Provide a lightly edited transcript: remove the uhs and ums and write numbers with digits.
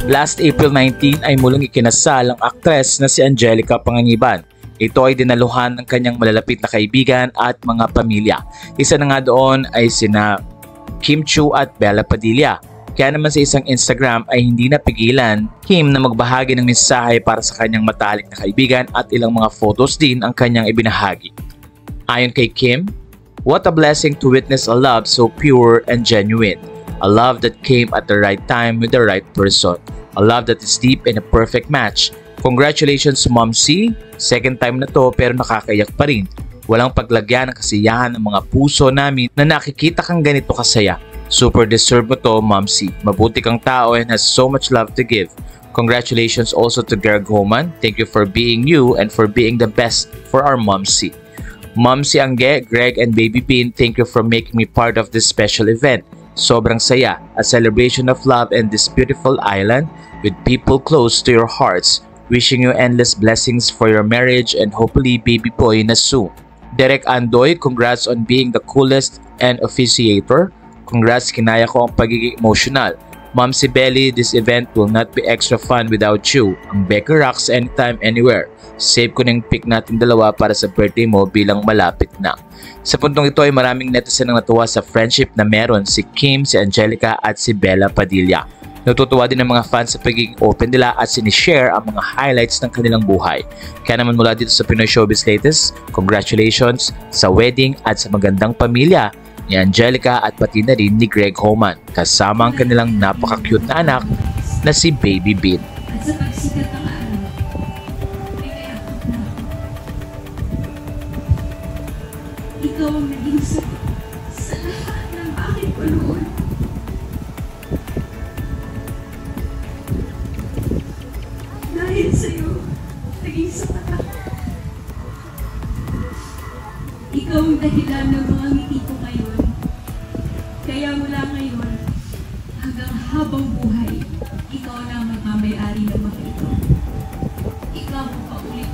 Last April 19 ay muling ikinasal ang aktres na si Angelica Panganiban. Ito ay dinaluhan ng kanyang malalapit na kaibigan at mga pamilya. Isa na nga doon ay sina Kim Chiu at Bella Padilla. Kaya naman sa isang Instagram ay hindi napigilan Kim na magbahagi ng mensahe para sa kanyang matalik na kaibigan at ilang mga photos din ang kanyang ibinahagi. Ayon kay Kim, "What a blessing to witness a love so pure and genuine. A love that came at the right time with the right person. A love that is deep and a perfect match. Congratulations Mom C. Second time na to pero nakakaiyak pa rin. Walang paglagyan ng kasiyahan ng mga puso namin na nakikita kang ganito kasaya. Super deserve mo to Mom C. Mabuti kang tao and has so much love to give. Congratulations also to Greg Homan. Thank you for being you and for being the best for our Mom C. Mom C Angge, Greg and Baby Bean, thank you for making me part of this special event. Sobrang saya, a celebration of love and this beautiful island with people close to your hearts. Wishing you endless blessings for your marriage and hopefully baby boy na soon." Derek Andoy, congrats on being the coolest and officiator. Congrats, kinaya ko ang pagiging emotional. Mom si Belly, this event will not be extra fun without you. Ang Becky rocks anytime, anywhere. Save ko na yung pick natin dalawa para sa birthday mo bilang malapit na. Sa puntong ito ay maraming netizen ang natuwa sa friendship na meron si Kim, si Angelica at si Bella Padilla. Natutuwa din ang mga fans sa pagiging open nila at sinishare ang mga highlights ng kanilang buhay. Kaya naman mula dito sa Pinoy Showbiz Latest, congratulations sa wedding at sa magandang pamilya ni Angelica at pati na rin ni Greg Homan kasama ang kanilang napaka-cute na anak na si Baby Bean. At sa pagsikat ng araw, may kayakap na ako. Ikaw ang naging sagot sa lahat ng aking panood. Dahil sa'yo, naging sapat ako. Ikaw ang dahilan ng mga ngiti ko ngayon. Kaya mula ngayon, hanggang habang buhay, ikaw na ang magmamayari ng mga ito. Ikaw ang paulit